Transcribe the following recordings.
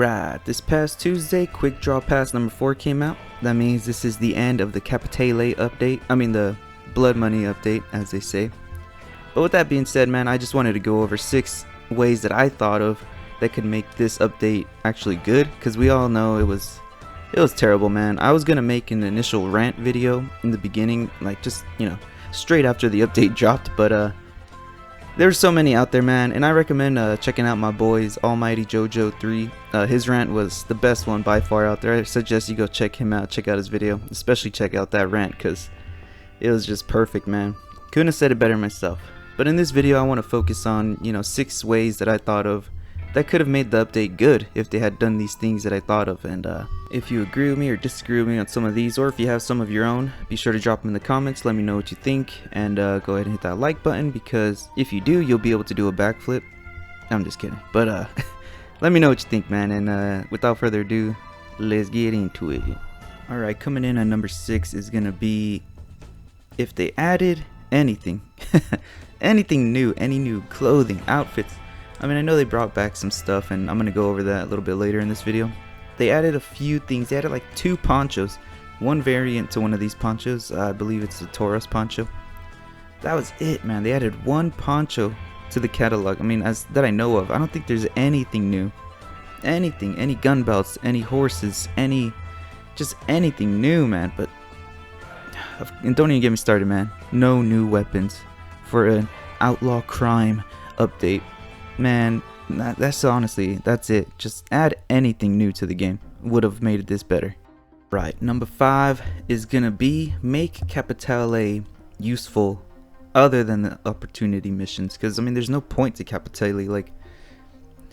Alright, this past Tuesday, Quick Draw Pass number 4 came out. That means this is the end of the Capitale update. I mean the Blood Money update, as they say. But with that being said, man, I just wanted to go over 6 ways that I thought of that could make this update actually good. Because we all know it was terrible, man. I was going to make an initial rant video in the beginning, like just, straight after the update dropped. But there's so many out there, man, and I recommend checking out my boy's Almighty Jojo 3. His rant was the best one by far out there. I suggest you go check him out, check out his video, especially check out that rant because it was just perfect, man. Couldn't have said it better myself. But in this video, I want to focus on, 6 ways that I thought of that could have made the update good if they had done these things that I thought of. And if you agree with me or disagree with me on some of these, or if you have some of your own, be sure to drop them in the comments. Let me know what you think, and go ahead and hit that like button, because if you do, you'll be able to do a backflip. I'm just kidding, but let me know what you think, man. And without further ado, let's get into it. Alright, coming in at number 6 is gonna be if they added anything anything new, any new clothing, outfits. I mean, I know they brought back some stuff, and I'm going to go over that a little bit later in this video. They added a few things. They added like 2 ponchos. One variant to one of these ponchos. I believe it's the Taurus poncho. That was it, man. They added 1 poncho to the catalog. I mean, that I know of. I don't think there's anything new. Anything. Any gun belts, any horses, just anything new, man. But, and don't even get me started, man. No new weapons for an outlaw crime update. Man, that's honestly, that's it. Just add anything new to the game. Would have made this better. Right, number 5 is gonna be make Capitale useful other than the opportunity missions. Because, I mean, there's no point to Capitale. Like,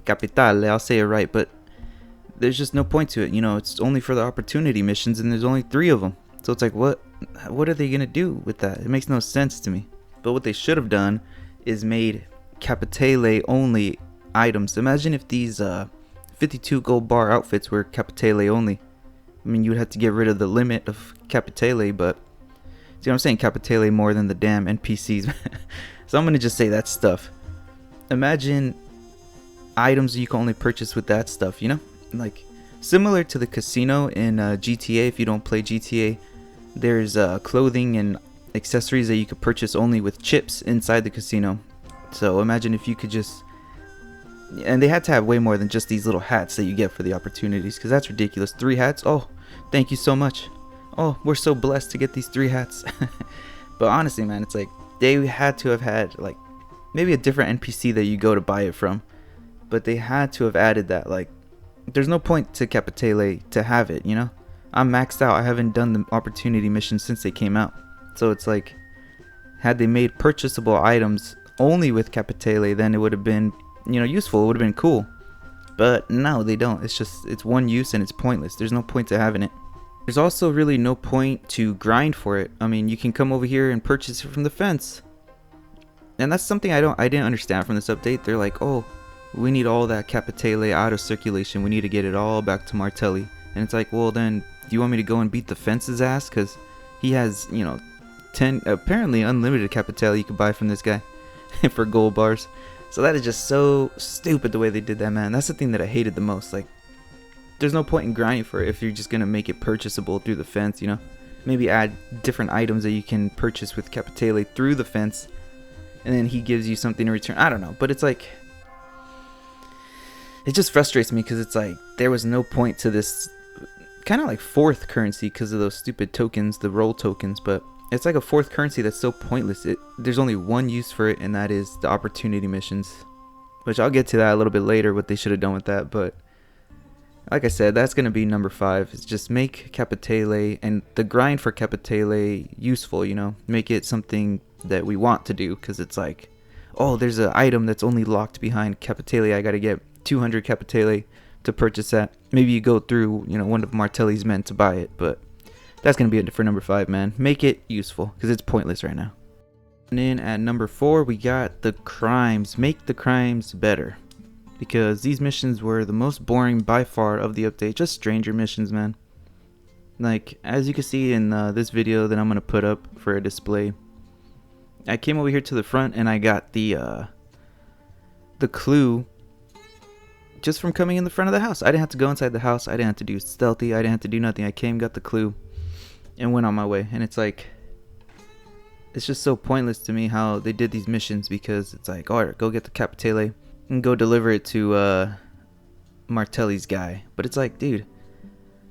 Capitale, I'll say it right, but there's just no point to it. It's only for the opportunity missions, and there's only 3 of them. So it's like, what are they gonna do with that? It makes no sense to me. But what they should have done is made Capitale only items. Imagine if these 52 gold bar outfits were Capitale only. I mean, you'd have to get rid of the limit of Capitale, but see what I'm saying? Capitale more than the damn NPCs. So I'm gonna just say that stuff. Imagine items you can only purchase with that stuff, like similar to the casino in GTA. If you don't play GTA, there's clothing and accessories that you could purchase only with chips inside the casino. So imagine if you could just, and they had to have way more than just these little hats that you get for the opportunities, because that's ridiculous. 3 hats? Oh, thank you so much. Oh, we're so blessed to get these 3 hats. But honestly, man, it's like they had to have had like maybe a different NPC that you go to buy it from, but they had to have added that. Like, there's no point to Capitale to have it, I'm maxed out. I haven't done the opportunity missions since they came out. So it's like, had they made purchasable items only with Capitale, then it would have been, useful. It would have been cool. But no, they don't. It's one use and it's pointless. There's no point to having it. There's also really no point to grind for it. I mean, you can come over here and purchase it from the fence. And that's something I didn't understand from this update. They're like, oh, we need all that Capitale out of circulation. We need to get it all back to Martelli. And it's like, well, then do you want me to go and beat the fence's ass? Because he has, 10 apparently unlimited Capitale you could buy from this guy for gold bars. So that is just so stupid the way they did that, man. That's the thing that I hated the most. Like, there's no point in grinding for it if you're just gonna make it purchasable through the fence, Maybe add different items that you can purchase with Capitale through the fence, and then he gives you something in return. I don't know, but it's like, it just frustrates me because it's like there was no point to this kind of like 4th currency because of those stupid tokens, the roll tokens. But it's like a 4th currency that's so pointless. There's only one use for it, and that is the opportunity missions, which I'll get to that a little bit later, what they should have done with that. But like I said, that's going to be number 5. Is just make Capitale and the grind for Capitale useful, Make it something that we want to do, because it's like, oh, there's an item that's only locked behind Capitale. I got to get 200 Capitale to purchase that. Maybe you go through, one of Martelli's men to buy it, but that's going to be it for number 5, man. Make it useful, because it's pointless right now. And then at number 4, we got the crimes. Make the crimes better, because these missions were the most boring by far of the update. Just stranger missions, man. Like, as you can see in this video that I'm going to put up for a display, I came over here to the front and I got the clue just from coming in the front of the house. I didn't have to go inside the house. I didn't have to do stealthy. I didn't have to do nothing. I came, got the clue, and went on my way. And it's like, it's just so pointless to me how they did these missions, because it's like, alright, go get the Capitale and go deliver it to Martelli's guy. But it's like, dude,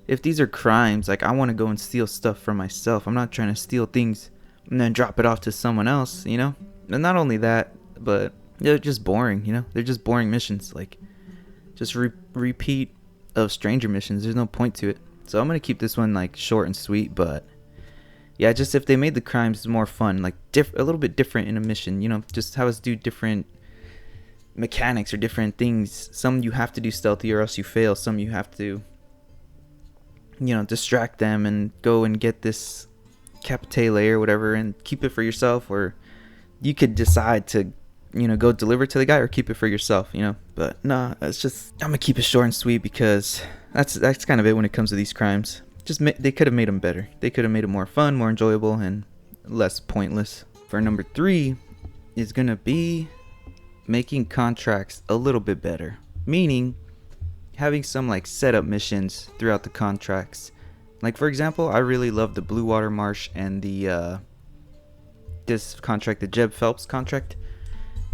if these are crimes, like, I want to go and steal stuff for myself. I'm not trying to steal things and then drop it off to someone else, you know? And not only that, but they're just boring, you know? They're just boring missions. Like, just repeat of stranger missions. There's no point to it. So I'm going to keep this one, like, short and sweet. But yeah, just if they made the crimes more fun, like a little bit different in a mission, you know? Just have us do different mechanics or different things. Some you have to do stealthy or else you fail. Some you have to, you know, distract them and go and get this Capitale or whatever and keep it for yourself. Or you could decide to, you know, go deliver to the guy or keep it for yourself, you know. But nah, it's just, I'm gonna keep it short and sweet, because that's kind of it when it comes to these crimes. Just they could have made them better. They could have made it more fun, more enjoyable, and less pointless. For number 3 is gonna be making contracts a little bit better, meaning having some like setup missions throughout the contracts. Like, for example, I really love the Blue Water Marsh and the this contract, the Jeb Phelps contract.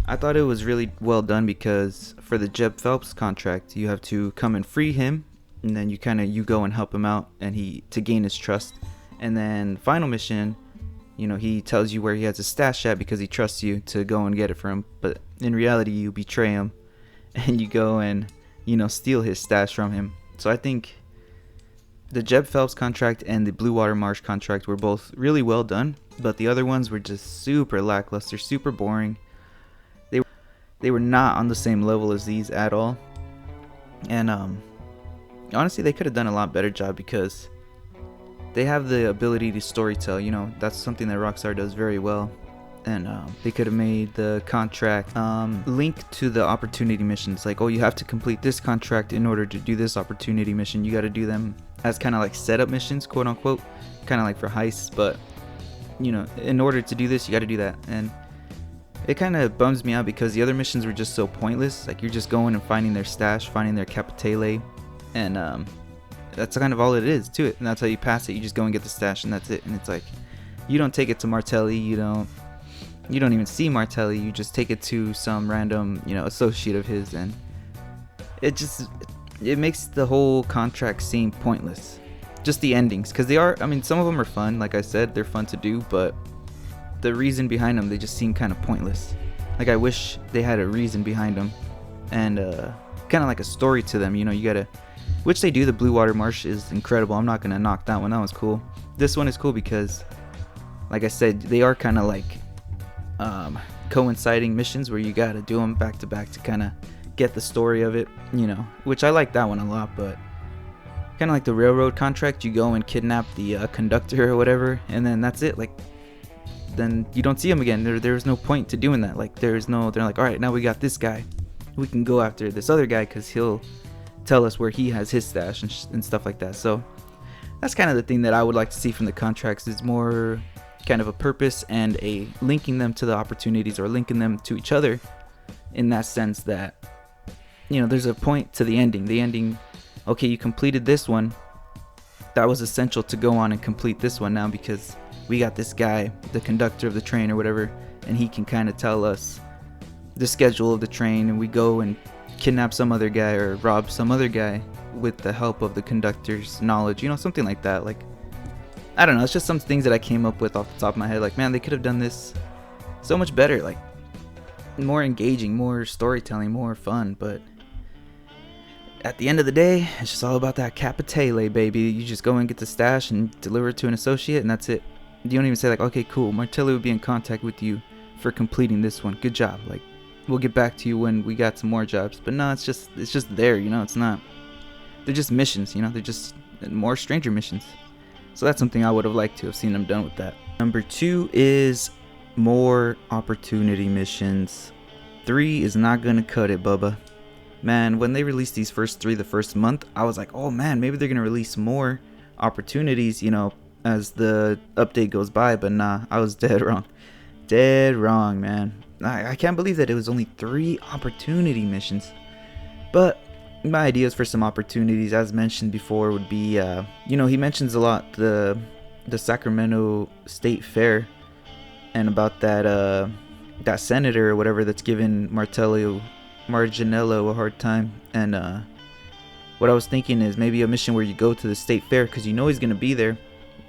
I thought it was really well done, because for the Jeb Phelps contract, you have to come and free him, and then you go and help him out, and to gain his trust. And then final mission, you know, he tells you where he has a stash at because he trusts you to go and get it for him. But in reality, you betray him and you go and, you know, steal his stash from him. So I think the Jeb Phelps contract and the Blue Water Marsh contract were both really well done, but the other ones were just super lackluster, super boring. They were not on the same level as these at all. And honestly, they could have done a lot better job, because they have the ability to storytell, you know. That's something that Rockstar does very well. And they could have made the contract link to the opportunity missions. Like, oh, you have to complete this contract in order to do this opportunity mission. You got to do them as kind of like setup missions, quote unquote, kind of like for heists. But, you know, in order to do this, you got to do that. And it kind of bums me out, because the other missions were just so pointless. Like, you're just going and finding their stash, finding their Capitale, and that's kind of all it is to it. And that's how you pass it. You just go and get the stash, and that's it. And it's like, you don't take it to Martelli. You don't even see Martelli. You just take it to some random, you know, associate of his, and it makes the whole contract seem pointless. Just the endings, because they are, I mean, some of them are fun. Like I said, they're fun to do, but the reason behind them, they just seem kind of pointless. Like, I wish they had a reason behind them, and kind of like a story to them, you know. You gotta, which they do. The Blue Water Marsh is incredible. I'm not gonna knock that one. That one's cool. This one is cool because, like I said, they are kind of like coinciding missions where you gotta do them back to back to kind of get the story of it, you know. Which I like that one a lot. But kind of like the railroad contract, you go and kidnap the conductor or whatever, and then that's it. Like, then you don't see him again. There's no point to doing that. Like, they're like, all right, now we got this guy, we can go after this other guy because he'll tell us where he has his stash and stuff like that. So that's kind of the thing that I would like to see from the contracts, is more kind of a purpose and a linking them to the opportunities, or linking them to each other, in that sense that, you know, there's a point to the ending. Okay, you completed this one, that was essential to go on and complete this one now, because we got this guy, the conductor of the train or whatever, and he can kind of tell us the schedule of the train, and we go and kidnap some other guy or rob some other guy with the help of the conductor's knowledge, you know, something like that. Like, I don't know, it's just some things that I came up with off the top of my head. Like, man, they could have done this so much better, like more engaging, more storytelling, more fun. But at the end of the day, it's just all about that Capitale, baby. You just go and get the stash and deliver it to an associate, and that's it. You don't even say like, okay, cool, Martelli will be in contact with you for completing this one. Good job. Like, we'll get back to you when we got some more jobs. But no, it's just there, you know. It's not. They're just missions, you know. They're just more stranger missions. So that's something I would have liked to have seen them done with that. Number 2 is more opportunity missions. 3 is not gonna cut it, Bubba. Man, when they released these first 3 the first month, I was like, oh man, maybe they're gonna release more opportunities, you know, as the update goes by. But nah, I was dead wrong, man. I can't believe that it was only 3 opportunity missions. But my ideas for some opportunities, as mentioned before, would be, he mentions a lot the Sacramento State Fair, and about that senator or whatever that's giving Marginello a hard time. And what I was thinking is maybe a mission where you go to the state fair, because he's gonna be there,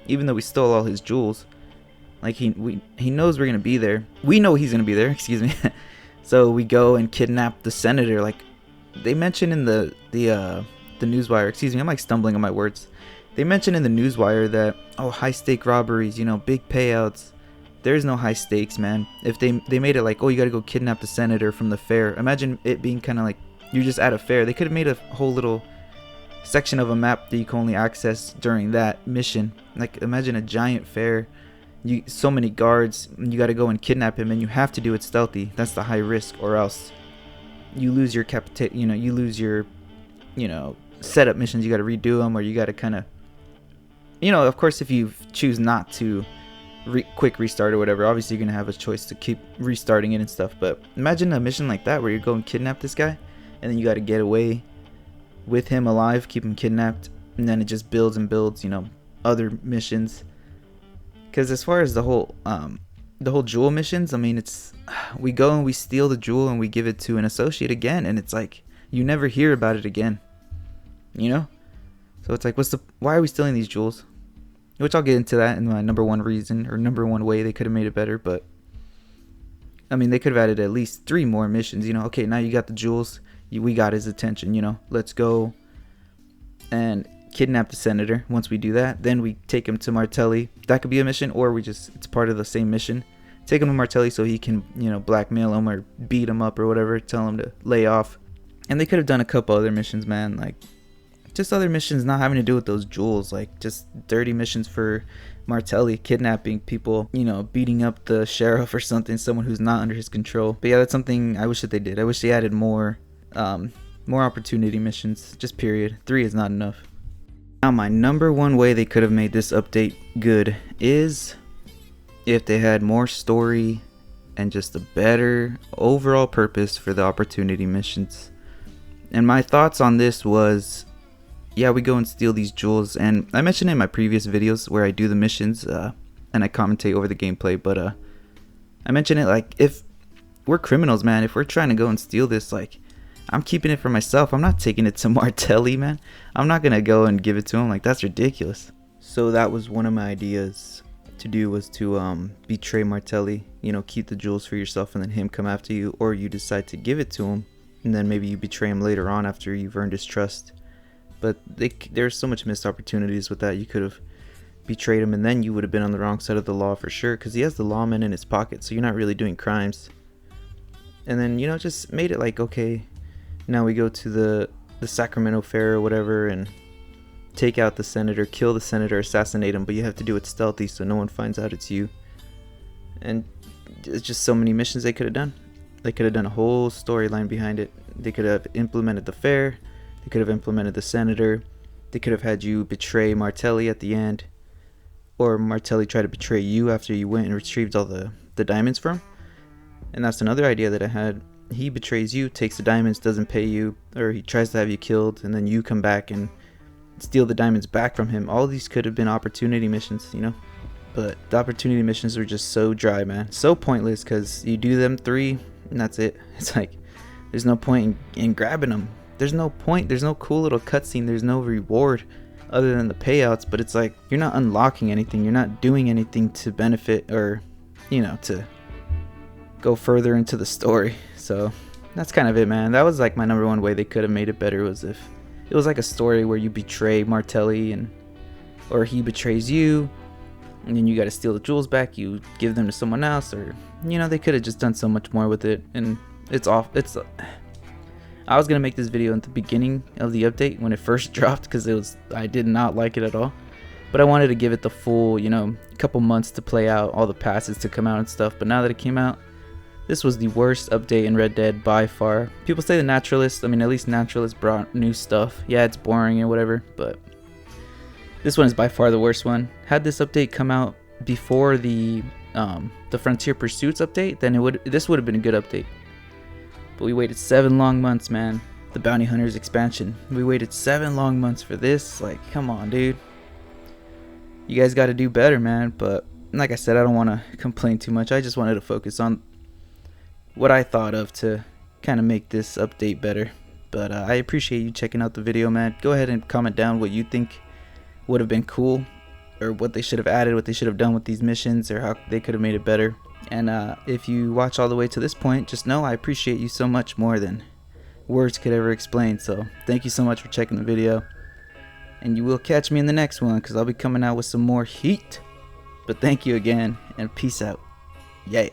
even though we stole all his jewels. Like he knows we're gonna be there. We know he's gonna be there. Excuse me. So we go and kidnap the senator. Like they mentioned in the newswire. Excuse me. I'm like stumbling on my words. They mentioned in the newswire that high stake robberies. Big payouts. There's no high stakes, man. If they made it like, you gotta go kidnap the senator from the fair. Imagine it being kind of like you're just at a fair. They could have made a whole little section of a map that you can only access during that mission. Like imagine a giant fair. So many guards, you got to go and kidnap him, and you have to do it stealthy. That's the high risk, or else you lose your you lose your setup missions. You got to redo them, or you got to kind of of course, if you choose not to quick restart or whatever, obviously you're gonna have a choice to keep restarting it and stuff. But imagine a mission like that where you go and kidnap this guy, and then you got to get away with him alive, keep him kidnapped, and then it just builds and builds other missions. Because as far as the whole jewel missions, I mean, it's we go and we steal the jewel and we give it to an associate again, and it's like you never hear about it again, So it's like, why are we stealing these jewels? Which I'll get into that in my number one reason, or number one way they could have made it better. But I mean, they could have added at least 3 more missions. Okay, now you got the jewels, we got his attention. Let's go and kidnap the senator. Once we do that, then we take him to Martelli. That could be a mission, or it's part of the same mission. Take him to Martelli so he can blackmail him or beat him up or whatever, tell him to lay off. And they could have done a couple other missions, man, like just other missions not having to do with those jewels, like just dirty missions for Martelli, kidnapping people, beating up the sheriff or something, someone who's not under his control. But yeah, that's something I wish that they did. I wish they added more opportunity missions, just period. 3 is not enough. Now, my number one way they could have made this update good is if they had more story and just a better overall purpose for the opportunity missions. And my thoughts on this was, yeah, we go and steal these jewels, and I mentioned it in my previous videos where I do the missions and I commentate over the gameplay, but I mentioned it like, if we're criminals, man, if we're trying to go and steal this, like, I'm keeping it for myself. I'm not taking it to Martelli, man. I'm not gonna go and give it to him. Like, that's ridiculous. So that was one of my ideas to do, was to betray Martelli. Keep the jewels for yourself and then him come after you, or you decide to give it to him and then maybe you betray him later on after you've earned his trust. But there's so much missed opportunities with that. You could have betrayed him and then you would have been on the wrong side of the law for sure, because he has the lawman in his pocket, so you're not really doing crimes. And then just made it like, okay, now we go to the Sacramento Fair or whatever and take out the senator, kill the senator, assassinate him, but you have to do it stealthy so no one finds out it's you. And it's just so many missions they could have done. They could have done a whole storyline behind it. They could have implemented the fair. They could have implemented the senator. They could have had you betray Martelli at the end, or Martelli try to betray you after you went and retrieved all the diamonds from him. And that's another idea that I had. He betrays you, takes the diamonds, doesn't pay you, or he tries to have you killed, and then you come back and steal the diamonds back from him. All these could have been opportunity missions, but the opportunity missions were just so dry, man, so pointless, because you do them 3 and that's it. It's like there's no point in grabbing them. There's no point. There's no cool little cutscene. There's no reward other than the payouts, but it's like you're not unlocking anything. You're not doing anything to benefit or to go further into the story. So that's kind of it, man. That was like my number one way they could have made it better, was if it was like a story where you betray Martelli or he betrays you, and then you got to steal the jewels back. You give them to someone else, or they could have just done so much more with it. And I was gonna make this video at the beginning of the update when it first dropped, because I did not like it at all. But I wanted to give it the full, couple months to play out, all the passes to come out and stuff. But now that it came out, this was the worst update in Red Dead by far. People say the Naturalist, at least Naturalist brought new stuff. Yeah, it's boring and whatever, but this one is by far the worst one. Had this update come out before the Frontier Pursuits update, then this would have been a good update. But we waited 7 long months, man. the Bounty Hunters expansion. We waited 7 long months for this. Like, come on, dude. You guys got to do better, man. But like I said, I don't want to complain too much. I just wanted to focus on what I thought of to kind of make this update better. But I appreciate you checking out the video, man. Go ahead and comment down what you think would have been cool, or what they should have added, what they should have done with these missions, or how they could have made it better. And if you watch all the way to this point, just know I appreciate you so much more than words could ever explain. So thank you so much for checking the video, and you will catch me in the next one, because I'll be coming out with some more heat. But thank you again, and peace out. Yeah.